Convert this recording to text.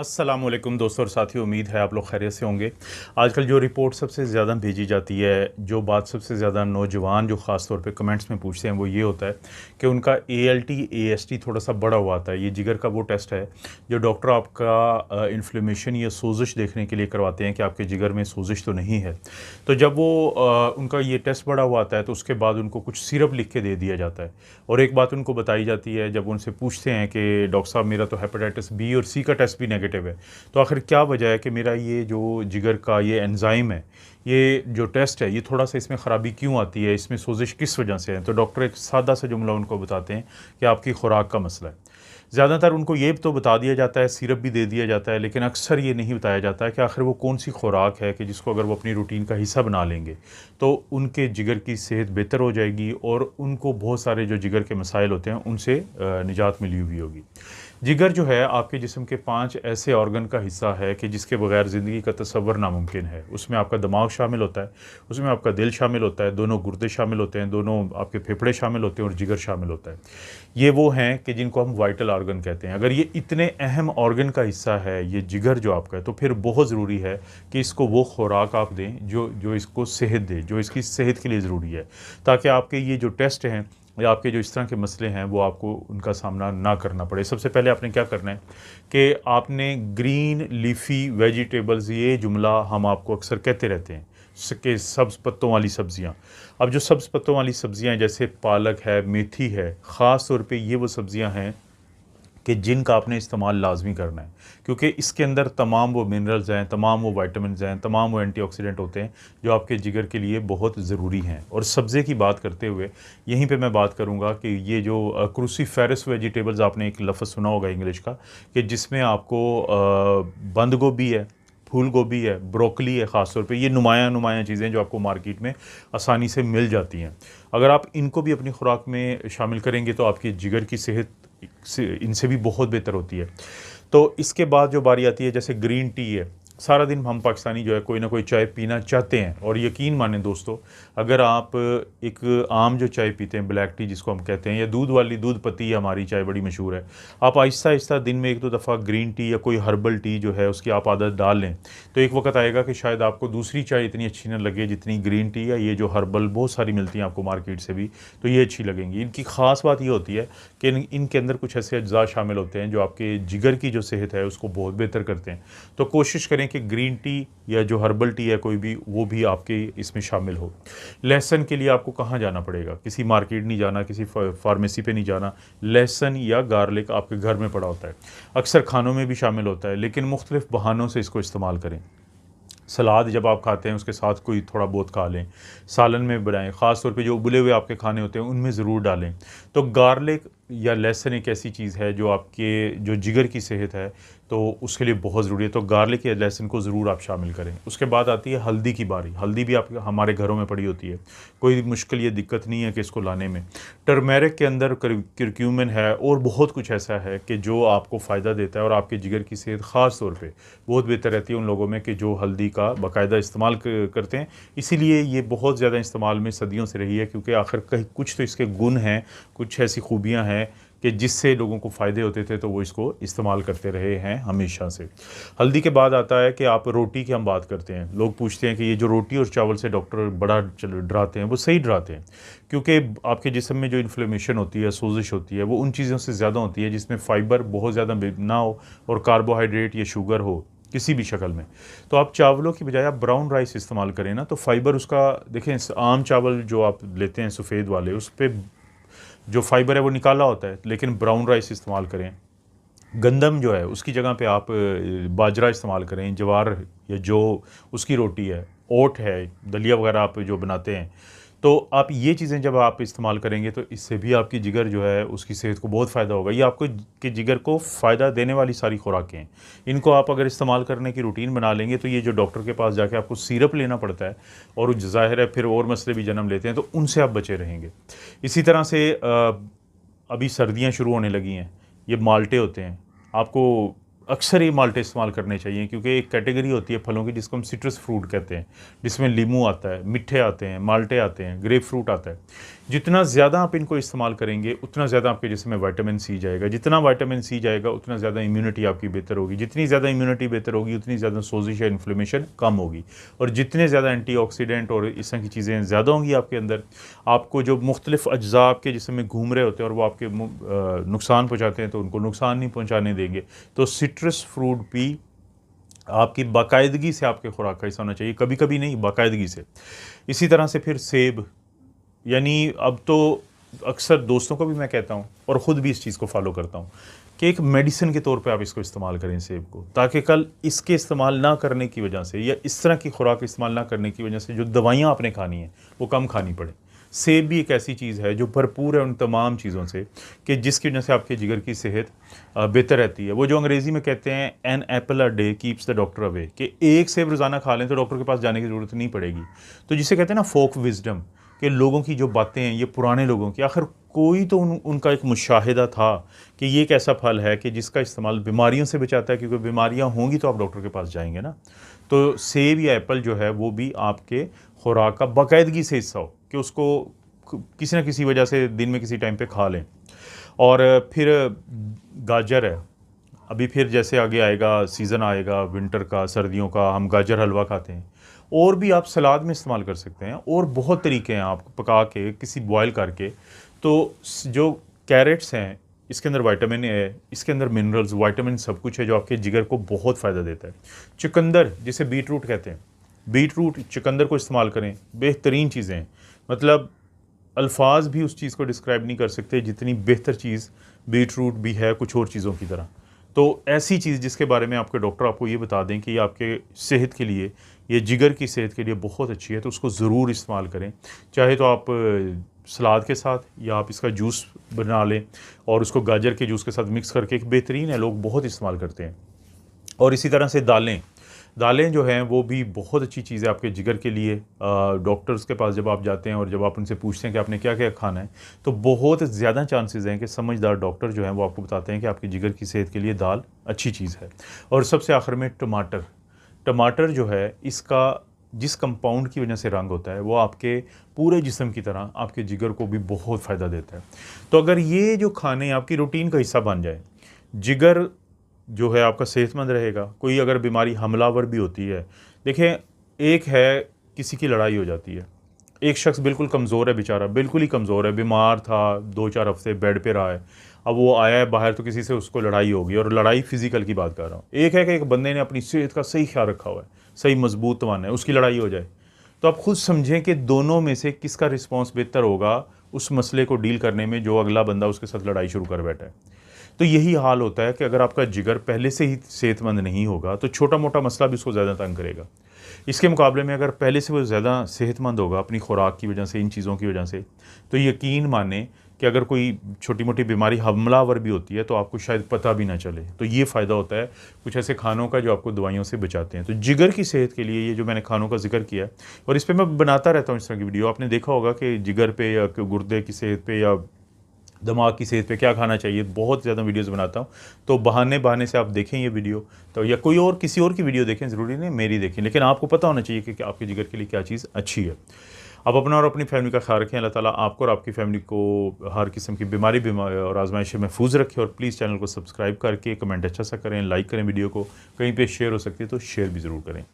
अस्सलामुअलैकुम दोस्तों और साथियों, उम्मीद है आप लोग खैरियत से होंगे। आजकल जो रिपोर्ट सबसे ज़्यादा भेजी जाती है, जो बात सबसे ज़्यादा नौजवान जो ख़ास तौर पे कमेंट्स में पूछते हैं वो ये होता है कि उनका ALT AST थोड़ा सा बढ़ा हुआ आता है। ये जिगर का वो टेस्ट है जो डॉक्टर आपका इन्फ्लेमेशन या सोजिश देखने के लिए करवाते हैं कि आपके जिगर में सोजिश तो नहीं है। तो जब वो उनका ये टेस्ट बढ़ा हुआ आता है तो उसके बाद उनको कुछ सिरप लिख के दे दिया जाता है। और एक बात उनको बताई जाती है, जब उनसे पूछते हैं कि डॉक्टर साहब मेरा तो हेपेटाइटिस बी और सी का टेस्ट भी नेगेटिव है, तो आखिर क्या वजह है कि मेरा ये जो जिगर का ये एंजाइम है, ये जो टेस्ट है, ये थोड़ा सा इसमें ख़राबी क्यों आती है, इसमें सोजिश किस वजह से है? तो डॉक्टर एक सादा सा जुमला उनको बताते हैं कि आपकी खुराक का मसला है। ज़्यादातर उनको ये तो बता दिया जाता है, सिरप भी दे दिया जाता है, लेकिन अक्सर ये नहीं बताया जाता है कि आखिर वो कौन सी खुराक है कि जिसको अगर वो अपनी रूटीन का हिस्सा बना लेंगे तो उनके जिगर की सेहत बेहतर हो जाएगी और उनको बहुत सारे जो जिगर के मसाइल होते हैं उनसे निजात मिली हुई होगी। जिगर जो है आपके जिस्म के 5 ऐसे ऑर्गन का हिस्सा है कि जिसके बगैर ज़िंदगी का तसव्वुर नामुमकिन है। उसमें आपका दिमाग शामिल होता है, उसमें आपका दिल शामिल होता है, दोनों गुर्दे शामिल होते हैं, दोनों आपके फेफड़े शामिल होते हैं और जिगर शामिल होता है। ये वो हैं कि जिनको हम वाइटल ऑर्गन कहते हैं। अगर ये इतने अहम ऑर्गन का हिस्सा है ये जिगर जो आपका है, तो फिर बहुत ज़रूरी है कि इसको वो खुराक आप दें जो जो इसको सेहत दे, जो इसकी सेहत के लिए ज़रूरी है, ताकि आपके ये जो टेस्ट हैं या आपके जो इस तरह के मसले हैं वो आपको उनका सामना ना करना पड़े। सबसे पहले आपने क्या करना है कि आपने ग्रीन लीफ़ी वेजिटेबल्स, ये जुमला हम आपको अक्सर कहते रहते हैं कि सब्ज़ पत्तों वाली सब्ज़ियाँ। अब जो सब्ज़ पत्तों वाली सब्ज़ियाँ जैसे पालक है, मेथी है, ख़ास तौर पे ये वो सब्ज़ियाँ हैं कि जिनका आपने इस्तेमाल लाज़मी करना है, क्योंकि इसके अंदर तमाम वो मिनरल्स हैं, तमाम वो विटामिन्स हैं, तमाम वो एंटीऑक्सीडेंट होते हैं जो आपके जिगर के लिए बहुत ज़रूरी हैं। और सब्ज़े की बात करते हुए यहीं पे मैं बात करूँगा कि ये जो क्रूसीफेरस वेजिटेबल्स, आपने एक लफ्ज़ सुना होगा इंग्लिश का, कि जिसमें आपको बंद गोभी है, फूल गोभी है, ब्रोकली है, ख़ास तौर पे ये नुमायाँ चीज़ें जो आपको मार्केट में आसानी से मिल जाती हैं। अगर आप इनको भी अपनी खुराक में शामिल करेंगे तो आपकी जिगर की सेहत से इनसे भी बहुत बेहतर होती है। तो इसके बाद जो बारी आती है, जैसे ग्रीन टी है, सारा दिन हम पाकिस्तानी जो है कोई ना कोई चाय पीना चाहते हैं। और यकीन मानें दोस्तों, अगर आप एक आम जो चाय पीते हैं, ब्लैक टी जिसको हम कहते हैं, या दूध वाली दूध पत्ती हमारी चाय बड़ी मशहूर है, आप आहिस्ता आहिस्ता दिन में 1-2 दफ़ा ग्रीन टी या कोई हर्बल टी जो है उसकी आप आदत डाल लें, तो एक वक्त आएगा कि शायद आपको दूसरी चाय इतनी अच्छी ना लगे जितनी ग्रीन टी या ये जो हर्बल बहुत सारी मिलती हैं आपको मार्केट से भी, तो ये अच्छी लगेंगी। इनकी ख़ास बात ये होती है कि इनके अंदर कुछ ऐसे अज्जा शामिल होते हैं जो आपके जिगर की जो सेहत है उसको बहुत बेहतर करते हैं। तो कोशिश करें कि ग्रीन टी या जो हर्बल टी है कोई भी, वो भी आपके इसमें शामिल हो। लहसुन के लिए आपको कहाँ जाना पड़ेगा? किसी मार्केट नहीं जाना, किसी फार्मेसी पे नहीं जाना। लहसुन या गार्लिक आपके घर में पड़ा होता है, अक्सर खानों में भी शामिल होता है, लेकिन मुख्तलिफ बहानों से इसको इस्तेमाल करें। सलाद जब आप खाते हैं उसके साथ कोई थोड़ा बहुत खा लें, सालन में बनाएं, ख़ास तौर पे जो उबले हुए आपके खाने होते हैं उनमें ज़रूर डालें। तो गार्लिक या लहसुन एक ऐसी चीज़ है जो आपके जो जिगर की सेहत है तो उसके लिए बहुत ज़रूरी है, तो गार्लिक या लहसुन को ज़रूर आप शामिल करें। उसके बाद आती है हल्दी की बारी। हल्दी भी आप हमारे घरों में पड़ी होती है, कोई मुश्किल ये दिक्कत नहीं है कि इसको लाने में। टर्मेरिक के अंदर करक्यूमिन है और बहुत कुछ ऐसा है कि जो आपको फ़ायदा देता है और आपके जिगर की सेहत ख़ास तौर पे बहुत बेहतर रहती है उन लोगों में कि जो हल्दी का बाकायदा इस्तेमाल करते हैं। इसीलिए ये बहुत ज़्यादा इस्तेमाल में सदियों से रही है, क्योंकि आखिर कहीं कुछ तो इसके गुण हैं, कुछ ऐसी खूबियाँ हैं कि जिससे लोगों को फ़ायदे होते थे तो वो इसको इस्तेमाल करते रहे हैं हमेशा से। हल्दी के बाद आता है कि आप रोटी की हम बात करते हैं। लोग पूछते हैं कि ये जो रोटी और चावल से डॉक्टर बड़ा डराते हैं, वो सही डराते हैं, क्योंकि आपके जिस्म में जो इन्फ्लेमेशन होती है, सोजिश होती है, वो उन चीज़ों से ज़्यादा होती है जिसमें फ़ाइबर बहुत ज़्यादा ना हो और कार्बोहाइड्रेट या शुगर हो किसी भी शक्ल में। तो आप चावलों की बजाय आप ब्राउन राइस इस्तेमाल करें ना, तो फ़ाइबर उसका देखें, आम चावल जो आप लेते हैं सफ़ेद वाले, उस पे जो फ़ाइबर है वो निकाला होता है, लेकिन ब्राउन राइस इस्तेमाल करें। गंदम जो है उसकी जगह पे आप बाजरा इस्तेमाल करें, ज्वार या जो उसकी रोटी है, ओट है, दलिया वगैरह आप जो बनाते हैं, तो आप ये चीज़ें जब आप इस्तेमाल करेंगे तो इससे भी आपकी जिगर जो है उसकी सेहत को बहुत फ़ायदा होगा। ये आपको के जिगर को फ़ायदा देने वाली सारी खुराकें हैं। इनको आप अगर इस्तेमाल करने की रूटीन बना लेंगे तो ये जो डॉक्टर के पास जाके आपको सिरप लेना पड़ता है और ज़ाहिर है फिर और मसले भी जन्म लेते हैं, तो उनसे आप बचे रहेंगे। इसी तरह से अभी सर्दियाँ शुरू होने लगी हैं, ये माल्टे होते हैं, आपको अक्सर ये माल्टे इस्तेमाल करने चाहिए, क्योंकि एक कैटेगरी होती है फलों की जिसको हम सिट्रस फ्रूट कहते हैं, जिसमें लीमू आता है, मिठे आते हैं, माल्टे आते हैं, ग्रेप फ्रूट आता है। जितना ज़्यादा आप इनको इस्तेमाल करेंगे उतना ज़्यादा आपके जिस्म में विटामिन सी जाएगा, जितना विटामिन सी जाएगा उतना ज़्यादा इम्यूनिटी आपकी बेहतर होगी, जितनी ज़्यादा इम्यूनिटी बेहतर होगी उतनी ज़्यादा सोजिश या इन्फ्लेमेशन कम होगी, और जितने ज़्यादा एंटीऑक्सीडेंट और इस तरह की चीज़ें ज़्यादा होंगी आपके अंदर, आपको जो मुख्तलिफ अज्जा आपके जिस्म में घूम रहे होते हैं और वो आपके नुकसान पहुँचाते हैं तो उनको नुकसान नहीं पहुँचाने देंगे। तो सिट्रस फ्रूट भी आपकी बाकायदगी से आपके खुराक का हिस्सा होना चाहिए, कभी कभी नहीं, बाकायदगी से। इसी तरह से फिर सेब, यानी अब तो अक्सर दोस्तों को भी मैं कहता हूँ और ख़ुद भी इस चीज़ को फॉलो करता हूँ कि एक मेडिसिन के तौर पे आप इसको इस्तेमाल करें सेब को, ताकि कल इसके इस्तेमाल ना करने की वजह से या इस तरह की खुराक इस्तेमाल ना करने की वजह से जो दवाइयाँ आपने खानी हैं वो कम खानी पड़े। सेब भी एक ऐसी चीज़ है जो भरपूर है उन तमाम चीज़ों से कि जिसकी वजह से आपके जिगर की सेहत बेहतर रहती है। वो जो अंग्रेज़ी में कहते हैं an apple a day keeps the doctor away, कि एक सेब रोज़ाना खा लें तो डॉक्टर के पास जाने की ज़रूरत नहीं पड़ेगी। तो जिसे कहते हैं ना फोक विजडम, कि लोगों की जो बातें हैं ये पुराने लोगों की, आखिर कोई तो उनका एक मुशाहिदा था कि ये एक ऐसा फल है कि जिसका इस्तेमाल बीमारियों से बचाता है, क्योंकि बीमारियां होंगी तो आप डॉक्टर के पास जाएंगे ना। तो सेब या एप्पल जो है वो भी आपके खुराक का बाकायदगी से हिस्सा हो कि उसको किसी न किसी वजह से दिन में किसी टाइम पे खा लें। और फिर गाजर है, अभी फिर जैसे आगे आएगा सीज़न आएगा विंटर का, सर्दियों का, हम गाजर हलवा खाते हैं, और भी आप सलाद में इस्तेमाल कर सकते हैं, और बहुत तरीके हैं आप पका के किसी बॉयल करके। तो जो कैरेट्स हैं इसके अंदर विटामिन है, इसके अंदर मिनरल्स, विटामिन सब कुछ है जो आपके जिगर को बहुत फ़ायदा देता है। चुकंदर जिसे बीट रूट कहते हैं, बीट रूट चुकंदर को इस्तेमाल करें, बेहतरीन चीज़ें हैं, मतलब अल्फाज भी उस चीज़ को डिस्क्राइब नहीं कर सकते जितनी बेहतर चीज़ बीट रूट भी है कुछ और चीज़ों की तरह। तो ऐसी चीज़ जिसके बारे में आपके डॉक्टर आपको ये बता दें कि ये आपके सेहत के लिए, ये जिगर की सेहत के लिए बहुत अच्छी है, तो उसको ज़रूर इस्तेमाल करें। चाहे तो आप सलाद के साथ, या आप इसका जूस बना लें और उसको गाजर के जूस के साथ मिक्स करके, एक बेहतरीन है, लोग बहुत इस्तेमाल करते हैं। और इसी तरह से दालें जो हैं वो भी बहुत अच्छी चीज़ है आपके जिगर के लिए। डॉक्टर्स के पास जब आप जाते हैं और जब आप उनसे पूछते हैं कि आपने क्या क्या खाना है, तो बहुत ज़्यादा चांसेस हैं कि समझदार डॉक्टर जो हैं वो आपको बताते हैं कि आपकी जिगर की सेहत के लिए दाल अच्छी चीज़ है। और सबसे आखिर में टमाटर जो है, इसका जिस कंपाउंड की वजह से रंग होता है वो आपके पूरे जिस्म की तरह आपके जिगर को भी बहुत फ़ायदा देता है। तो अगर ये जो खाने आपकी रूटीन का हिस्सा बन जाए, जिगर जो है आपका सेहतमंद रहेगा। कोई अगर बीमारी हमलावर भी होती है, देखें एक है किसी की लड़ाई हो जाती है, एक शख्स बिल्कुल कमज़ोर है, बेचारा बिल्कुल ही कमज़ोर है, बीमार था, 2-4 हफ्ते बेड पे रहा है, अब वो आया है बाहर तो किसी से उसको लड़ाई होगी, और लड़ाई फ़िज़िकल की बात कर रहा हूँ। एक है कि एक बंदे ने अपनी सेहत का सही ख्याल रखा हुआ है, सही मजबूत तवाना है, उसकी लड़ाई हो जाए, तो आप खुद समझें कि दोनों में से किसका रिस्पॉन्स बेहतर होगा उस मसले को डील करने में जो अगला बंदा उसके साथ लड़ाई शुरू कर बैठा है। तो यही हाल होता है कि अगर आपका जिगर पहले से ही सेहतमंद नहीं होगा तो छोटा मोटा मसला भी उसको ज़्यादा तंग करेगा। इसके मुकाबले में अगर पहले से वो ज़्यादा सेहतमंद होगा अपनी खुराक की वजह से, इन चीज़ों की वजह से, तो यकीन माने कि अगर कोई छोटी मोटी बीमारी हमलावर भी होती है तो आपको शायद पता भी ना चले। तो ये फ़ायदा होता है कुछ ऐसे खानों का जो आपको दवाइयों से बचाते हैं। तो जिगर की सेहत के लिए ये जो मैंने खानों का जिक्र किया है, और इस पर मैं बनाता रहता हूँ इस तरह की वीडियो, आपने देखा होगा कि जिगर पे या गुर्दे की सेहत पे या दिमाग की सेहत पे क्या खाना चाहिए, बहुत ज़्यादा वीडियोस बनाता हूँ। तो बहाने से आप देखें ये वीडियो, तो या कोई और किसी और की वीडियो देखें, ज़रूरी नहीं मेरी देखें, लेकिन आपको पता होना चाहिए कि आपके जिगर के लिए क्या चीज़ अच्छी है। आप अपना और अपनी फैमिली का ख्याल रखें। अल्लाह ताला आपको और आपकी फैमिली को हर किस्म की बीमारी और आजमाइश में महफूज रखें। और प्लीज़ चैनल को सब्सक्राइब करके कमेंट अच्छा सा करें, लाइक करें वीडियो को, कहीं पे शेयर हो सकती है तो शेयर भी ज़रूर करें।